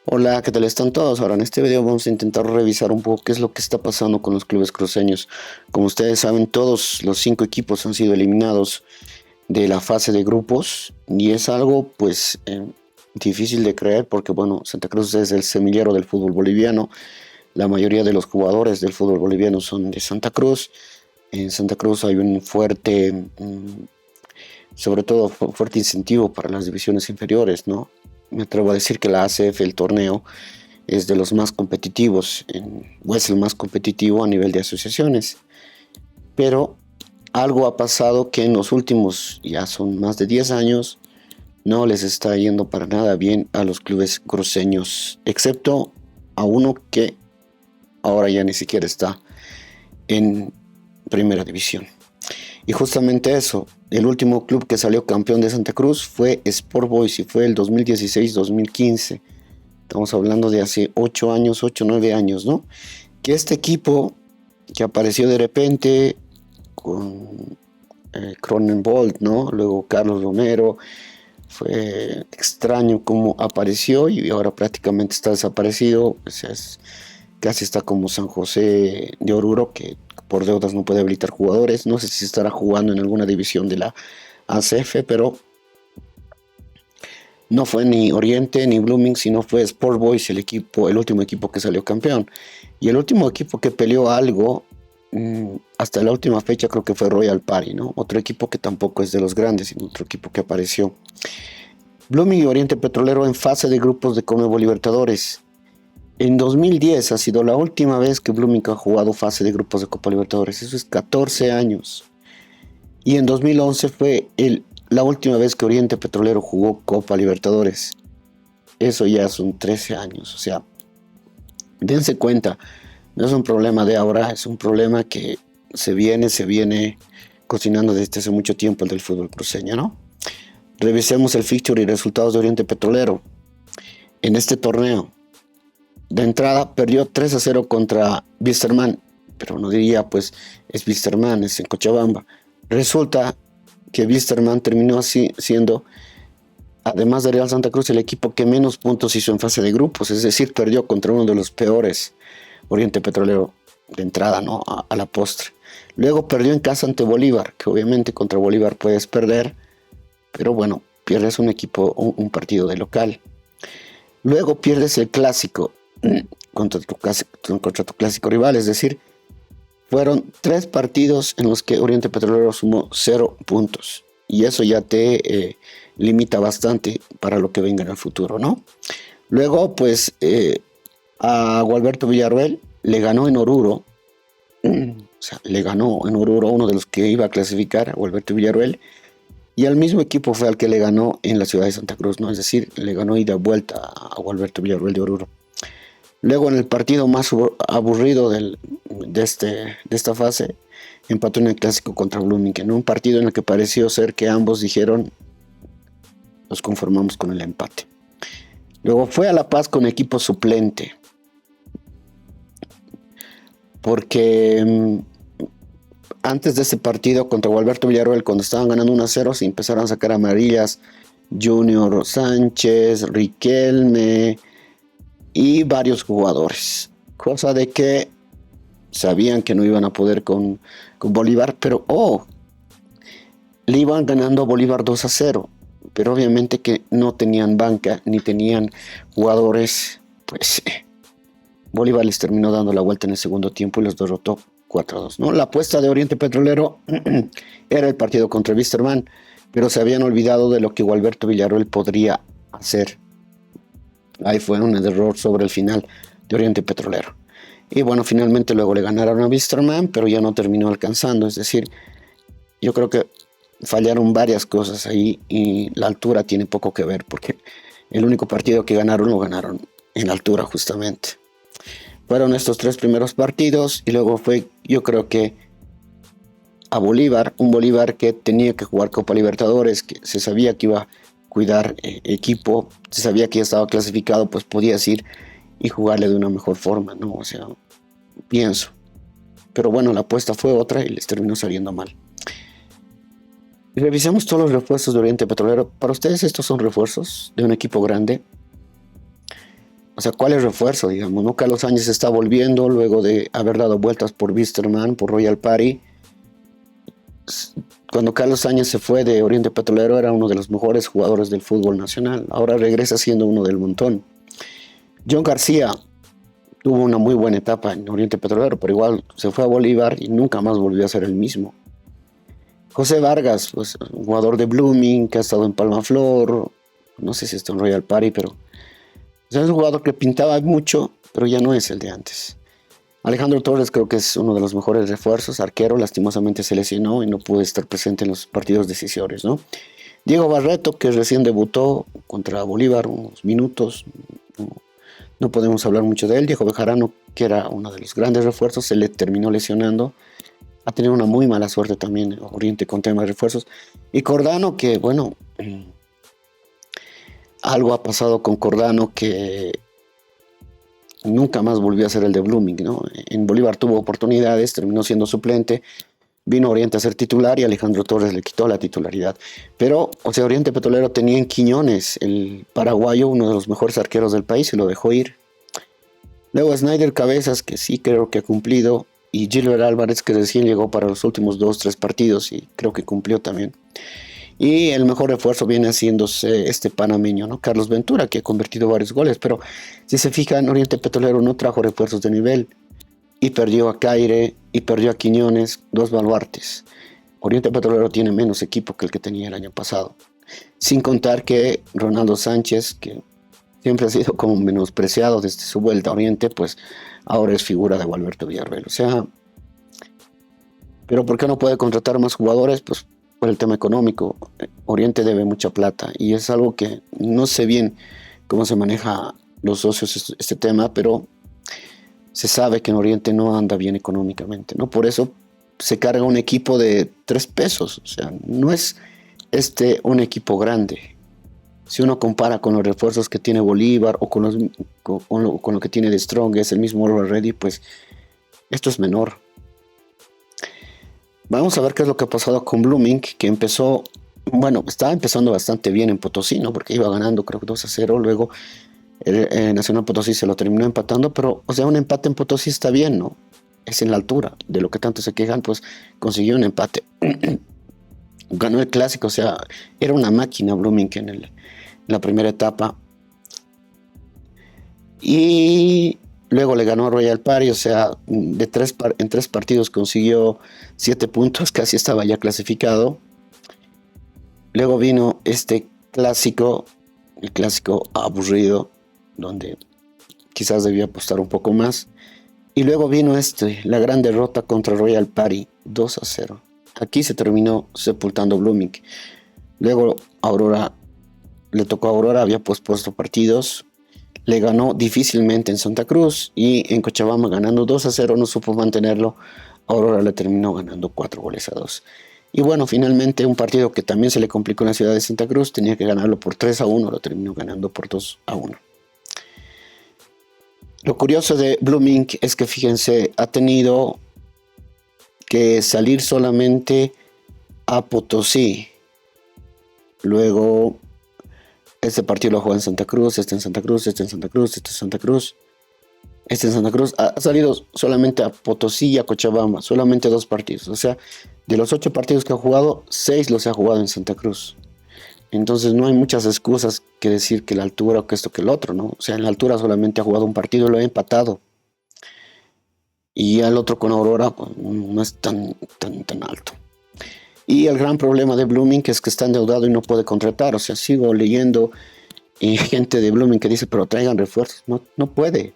Hola, ¿qué tal están todos? Ahora en este video vamos a intentar revisar un poco qué es lo que está pasando con los clubes cruceños. Como ustedes saben, todos los 5 equipos han sido eliminados de la fase de grupos y es algo difícil de creer porque bueno, Santa Cruz es el semillero del fútbol boliviano. La mayoría de los jugadores del fútbol boliviano son de Santa Cruz. En Santa Cruz hay un sobre todo fuerte incentivo para las divisiones inferiores, ¿no? Me atrevo a decir que la ACF, el torneo, es de los más competitivos, o es el más competitivo a nivel de asociaciones. Pero algo ha pasado que en los últimos, ya son más de 10 años, no les está yendo para nada bien a los clubes cruceños, excepto a uno que ahora ya ni siquiera está en primera división. Y justamente eso, el último club que salió campeón de Santa Cruz fue Sport Boys y fue el 2016-2015. Estamos hablando de hace 8 años, 8 o 9 años, ¿no? Que este equipo que apareció de repente con Cronenbold, ¿no? Luego Carlos Romero, fue extraño cómo apareció y ahora prácticamente está desaparecido. O sea, casi está como San José de Oruro, que por deudas no puede habilitar jugadores. No sé si estará jugando en alguna división de la ACF, pero no fue ni Oriente ni Blooming, sino fue Sport Boys el último equipo que salió campeón. Y el último equipo que peleó algo, hasta la última fecha creo que fue Royal Party, ¿no? Otro equipo que tampoco es de los grandes, sino otro equipo que apareció. Blooming y Oriente Petrolero en fase de grupos de Conmebol Libertadores. En 2010 ha sido la última vez que Blooming ha jugado fase de grupos de Copa Libertadores. Eso es 14 años. Y en 2011 fue la última vez que Oriente Petrolero jugó Copa Libertadores. Eso ya son 13 años. O sea, dense cuenta, no es un problema de ahora, es un problema que se viene cocinando desde hace mucho tiempo el del fútbol cruceño, ¿no? Revisemos el fixture y resultados de Oriente Petrolero. En este torneo, de entrada perdió 3-0 contra Wisterman, pero no diría pues es Wisterman, es en Cochabamba. Resulta que Wisterman terminó así siendo, además de Real Santa Cruz, el equipo que menos puntos hizo en fase de grupos, es decir, perdió contra uno de los peores, Oriente Petrolero, de entrada, ¿no? A la postre. Luego perdió en casa ante Bolívar, que obviamente contra Bolívar puedes perder, pero bueno, pierdes un equipo, un partido de local. Luego pierdes el clásico contra tu clásico rival, es decir, fueron 3 partidos en los que Oriente Petrolero sumó 0 puntos. Y eso ya te limita bastante para lo que venga en el futuro, ¿no? Luego, a Gualberto Villarroel le ganó en Oruro. O sea, le ganó en Oruro uno de los que iba a clasificar, a Gualberto Villarroel. Y al mismo equipo fue al que le ganó en la ciudad de Santa Cruz, ¿no? Es decir, le ganó ida vuelta a Gualberto Villarroel de Oruro. Luego en el partido más aburrido de esta fase, empató en el clásico contra Blooming, en un partido en el que pareció ser que ambos dijeron, nos conformamos con el empate. Luego fue a La Paz con equipo suplente, porque antes de ese partido contra Gualberto Villarroel, cuando estaban ganando 1-0, se empezaron a sacar amarillas Junior Sánchez, Riquelme y varios jugadores. Cosa de que sabían que no iban a poder con Bolívar, pero le iban ganando a Bolívar 2-0. Pero obviamente que no tenían banca ni tenían jugadores, Bolívar les terminó dando la vuelta en el segundo tiempo y los derrotó 4-2, ¿no? La apuesta de Oriente Petrolero era el partido contra Wisterman, pero se habían olvidado de lo que Gualberto Villarroel podría hacer. Ahí fue un error sobre el final de Oriente Petrolero. Y bueno, finalmente luego le ganaron a Wisterman, pero ya no terminó alcanzando. Es decir, yo creo que fallaron varias cosas ahí y la altura tiene poco que ver, porque el único partido que ganaron lo ganaron en altura justamente. Fueron estos 3 primeros partidos y luego fue, yo creo que a Bolívar, un Bolívar que tenía que jugar Copa Libertadores, que se sabía que iba a cuidar equipo, se sabía que ya estaba clasificado, pues podías ir y jugarle de una mejor forma, ¿no? O sea, pienso. Pero bueno, la apuesta fue otra y les terminó saliendo mal. Y revisemos todos los refuerzos de Oriente Petrolero. ¿Para ustedes estos son refuerzos de un equipo grande? O sea, ¿cuál es el refuerzo, digamos? ¿No? Carlos Sánchez está volviendo luego de haber dado vueltas por Wisterman, por Royal Party. Cuando Carlos Sánchez se fue de Oriente Petrolero era uno de los mejores jugadores del fútbol nacional. Ahora regresa siendo uno del montón. John García tuvo una muy buena etapa en Oriente Petrolero, pero igual se fue a Bolívar y nunca más volvió a ser el mismo. José Vargas, pues, un jugador de Blooming, que ha estado en Palmaflor, no sé si está en Royal Party, pero o sea, es un jugador que pintaba mucho, pero ya no es el de antes. Alejandro Torres creo que es uno de los mejores refuerzos, arquero, lastimosamente se lesionó y no pudo estar presente en los partidos decisores, ¿no? Diego Barreto, que recién debutó contra Bolívar, unos minutos, no podemos hablar mucho de él. Diego Bejarano, que era uno de los grandes refuerzos, se le terminó lesionando. Ha tenido una muy mala suerte también Oriente con temas de refuerzos. Y Cordano, que bueno, algo ha pasado con Cordano que nunca más volvió a ser el de Blooming, ¿no? En Bolívar tuvo oportunidades, terminó siendo suplente, vino Oriente a ser titular y Alejandro Torres le quitó la titularidad. Pero, o sea, Oriente Petrolero tenía en Quiñones, el paraguayo, uno de los mejores arqueros del país, y lo dejó ir. Luego Snyder Cabezas, que sí creo que ha cumplido, y Gilbert Álvarez, que recién llegó para los últimos 2-3 partidos y creo que cumplió también. Y el mejor refuerzo viene haciéndose este panameño, ¿no? Carlos Ventura, que ha convertido varios goles, pero si se fijan, Oriente Petrolero no trajo refuerzos de nivel y perdió a Caire y perdió a Quiñones, dos baluartes. Oriente Petrolero tiene menos equipo que el que tenía el año pasado. Sin contar que Ronaldo Sánchez, que siempre ha sido como menospreciado desde su vuelta a Oriente, pues ahora es figura de Gualberto Villarreal. O sea, pero ¿por qué no puede contratar más jugadores? Pues por el tema económico. Oriente debe mucha plata y es algo que no sé bien cómo se maneja los socios este tema, pero se sabe que en Oriente no anda bien económicamente, ¿no? Por eso se carga un equipo de 3 pesos, o sea, no es un equipo grande. Si uno compara con los refuerzos que tiene Bolívar o con lo que tiene de Strong, es el mismo Always Ready, pues esto es menor. Vamos a ver qué es lo que ha pasado con Blooming, que empezó, bueno, estaba empezando bastante bien en Potosí, ¿no? Porque iba ganando creo que 2-0, luego Nacional Potosí se lo terminó empatando, pero, o sea, un empate en Potosí está bien, ¿no? Es en la altura, de lo que tanto se quejan, pues consiguió un empate. Ganó el clásico, o sea, era una máquina Blooming en la primera etapa. Y luego le ganó a Royal Party, o sea, en 3 partidos consiguió 7 puntos, casi estaba ya clasificado. Luego vino este clásico, el clásico aburrido, donde quizás debía apostar un poco más. Y luego vino la gran derrota contra Royal Party, 2-0. Aquí se terminó sepultando Blooming. Luego Aurora, le tocó a Aurora, había pospuesto partidos. Le ganó difícilmente en Santa Cruz y en Cochabamba ganando 2-0, no supo mantenerlo. Aurora le terminó ganando 4-2. Y bueno, finalmente un partido que también se le complicó en la ciudad de Santa Cruz, tenía que ganarlo por 3-1, lo terminó ganando por 2-1. Lo curioso de Blooming es que, fíjense, ha tenido que salir solamente a Potosí. Luego, este partido lo juega en Santa Cruz, este en Santa Cruz, este en Santa Cruz, este en Santa Cruz, este en Santa Cruz. Ha salido solamente a Potosí y a Cochabamba, solamente 2 partidos. O sea, de los 8 partidos que ha jugado, 6 los ha jugado en Santa Cruz. Entonces no hay muchas excusas que decir que la altura o que esto que el otro, ¿no? O sea, en la altura solamente ha jugado un partido y lo ha empatado. Y el otro con Aurora pues, no es tan alto. Y el gran problema de Blooming es que está endeudado y no puede contratar. O sea, sigo leyendo y gente de Blooming que dice, pero traigan refuerzos. No puede.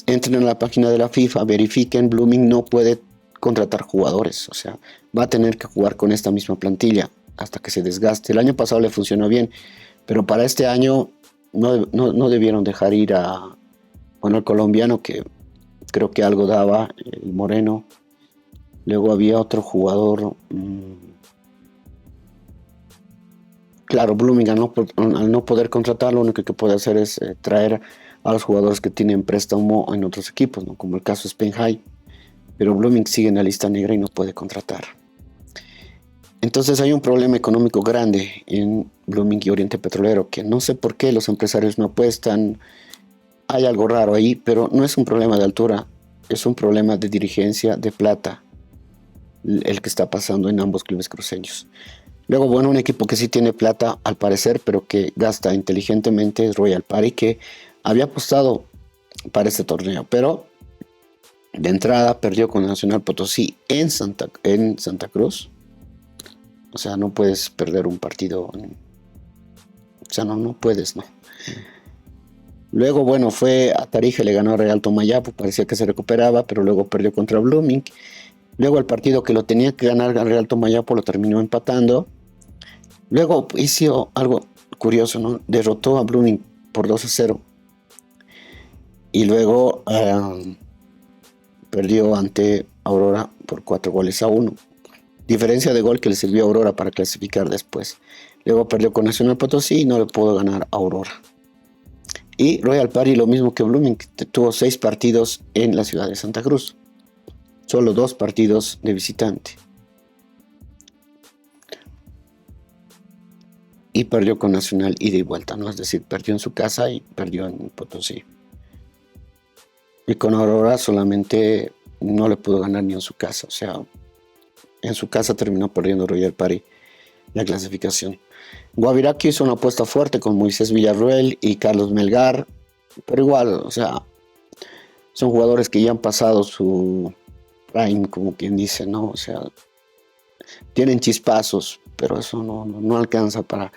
Entren a la página de la FIFA, verifiquen, Blooming no puede contratar jugadores. O sea, va a tener que jugar con esta misma plantilla hasta que se desgaste. El año pasado le funcionó bien, pero para este año no debieron dejar ir al colombiano, que creo que algo daba, el Moreno. Luego había otro jugador. Claro, Blooming al no poder contratar, lo único que puede hacer es traer a los jugadores que tienen préstamo en otros equipos, ¿no? Como el caso de Spenhai. Pero Blooming sigue en la lista negra y no puede contratar. Entonces hay un problema económico grande en Blooming y Oriente Petrolero, que no sé por qué los empresarios no apuestan. Hay algo raro ahí, pero no es un problema de altura, es un problema de dirigencia, de plata, el que está pasando en ambos clubes cruceños. Luego, bueno, un equipo que sí tiene plata al parecer, pero que gasta inteligentemente es Royal Party, que había apostado para este torneo, pero de entrada perdió con Nacional Potosí en Santa Cruz. O sea, no puedes perder un partido. O sea, no puedes, ¿no? Luego, bueno, fue a Tarija, le ganó a Real Tomayapo, parecía que se recuperaba, pero luego perdió contra Blooming. Luego el partido que lo tenía que ganar al Real Tomayapo lo terminó empatando. Luego hizo algo curioso, ¿no? Derrotó a Blooming por 2-0. Y luego perdió ante Aurora por 4-1. Diferencia de gol que le sirvió a Aurora para clasificar después. Luego perdió con Nacional Potosí y no le pudo ganar a Aurora. Y Royal Party, lo mismo que Blooming, tuvo 6 partidos en la ciudad de Santa Cruz. Solo 2 partidos de visitante. Y perdió con Nacional ida y vuelta, ¿no? Es decir, perdió en su casa y perdió en Potosí. Y con Aurora solamente no le pudo ganar ni en su casa. O sea, en su casa terminó perdiendo Royal Party la clasificación. Guavirá hizo una apuesta fuerte con Moisés Villarruel y Carlos Melgar, pero igual, o sea, son jugadores que ya han pasado su prime, como quien dice, ¿no? O sea, tienen chispazos, pero eso no alcanza para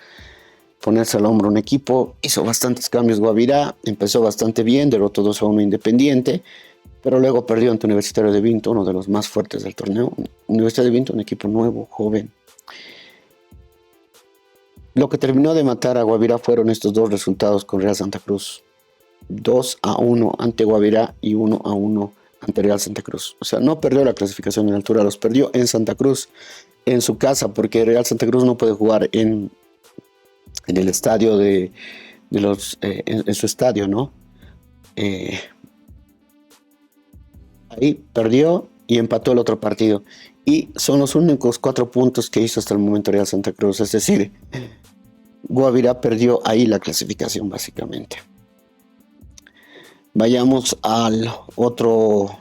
ponerse al hombro un equipo. Hizo bastantes cambios Guavirá, empezó bastante bien, derrotó 2-1 Independiente, pero luego perdió ante Universitario de Vinto, uno de los más fuertes del torneo. Universitario de Vinto, un equipo nuevo, joven. Lo que terminó de matar a Guavirá fueron estos 2 resultados con Real Santa Cruz. 2-1 ante Guavirá y 1-1 ante Real Santa Cruz. O sea, no perdió la clasificación en altura, los perdió en Santa Cruz, en su casa, porque Real Santa Cruz no puede jugar en el estadio en su estadio, ¿no? Ahí perdió y empató el otro partido. Y son los únicos 4 puntos que hizo hasta el momento Real Santa Cruz. Es decir, Guavirá perdió ahí la clasificación básicamente. Vayamos al otro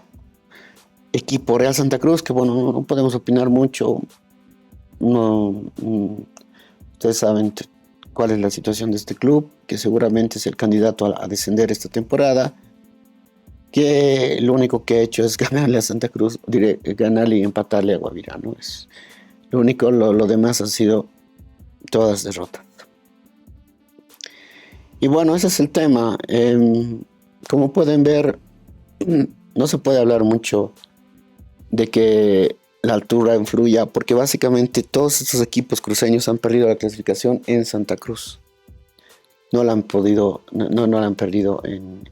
equipo, Real Santa Cruz, que bueno, no podemos opinar mucho. Ustedes saben cuál es la situación de este club, que seguramente es el candidato a descender esta temporada, que lo único que ha hecho es ganarle a Santa Cruz, ganarle y empatarle a Guavirá, ¿no? Es lo único, lo demás han sido todas derrotas. Y bueno, ese es el tema. Como pueden ver, no se puede hablar mucho de que la altura influya, porque básicamente todos estos equipos cruceños han perdido la clasificación en Santa Cruz. No la han podido, no la han perdido en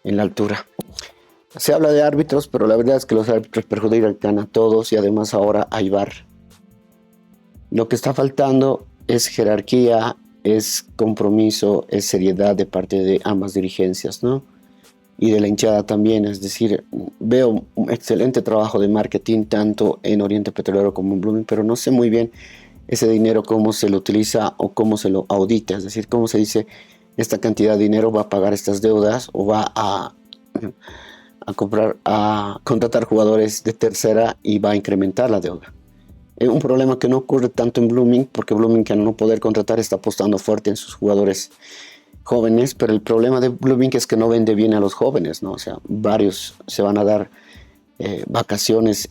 la altura. Se habla de árbitros, pero la verdad es que los árbitros perjudican a todos y además ahora hay VAR. Lo que está faltando es jerarquía, es compromiso, es seriedad de parte de ambas dirigencias, ¿no? Y de la hinchada también, es decir, veo un excelente trabajo de marketing tanto en Oriente Petrolero como en Blooming, pero no sé muy bien ese dinero cómo se lo utiliza o cómo se lo audita, es decir, cómo se dice esta cantidad de dinero va a pagar estas deudas o va a contratar jugadores de tercera y va a incrementar la deuda. Un problema que no ocurre tanto en Blooming, porque Blooming, al no poder contratar, está apostando fuerte en sus jugadores jóvenes, pero el problema de Blooming es que no vende bien a los jóvenes, ¿no? O sea, varios se van a dar vacaciones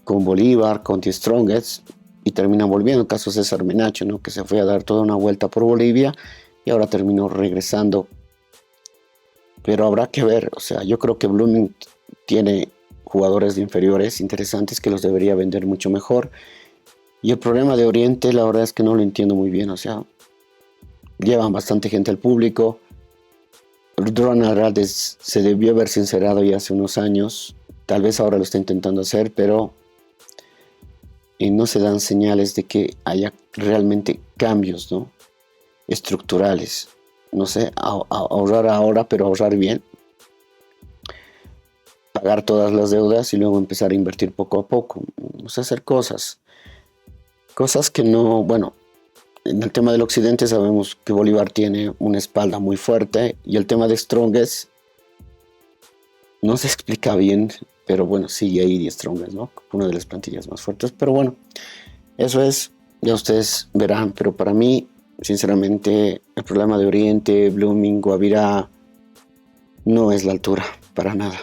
con Bolívar, con The Strongest, y terminan volviendo. El caso de César Menacho, ¿no? Que se fue a dar toda una vuelta por Bolivia y ahora terminó regresando. Pero habrá que ver, o sea, yo creo que Blooming tiene jugadores de inferiores interesantes que los debería vender mucho mejor. Y el problema de Oriente, la verdad es que no lo entiendo muy bien, o sea, llevan bastante gente al público. Ronald Rades se debió haber sincerado ya hace unos años, tal vez ahora lo está intentando hacer, pero no se dan señales de que haya realmente cambios, ¿no? Estructurales. No sé, ahorrar ahora, pero ahorrar bien. pagar todas las deudas y luego empezar a invertir poco a poco. O sea, hacer cosas que no, bueno, en el tema del occidente sabemos que Bolívar tiene una espalda muy fuerte y el tema de Strongest no se explica bien, pero bueno, sigue ahí de Strongest, ¿no? Una de las plantillas más fuertes, pero bueno, eso es, ya ustedes verán, pero para mí, sinceramente, el problema de Oriente, Blooming, Guavirá, no es la altura, para nada.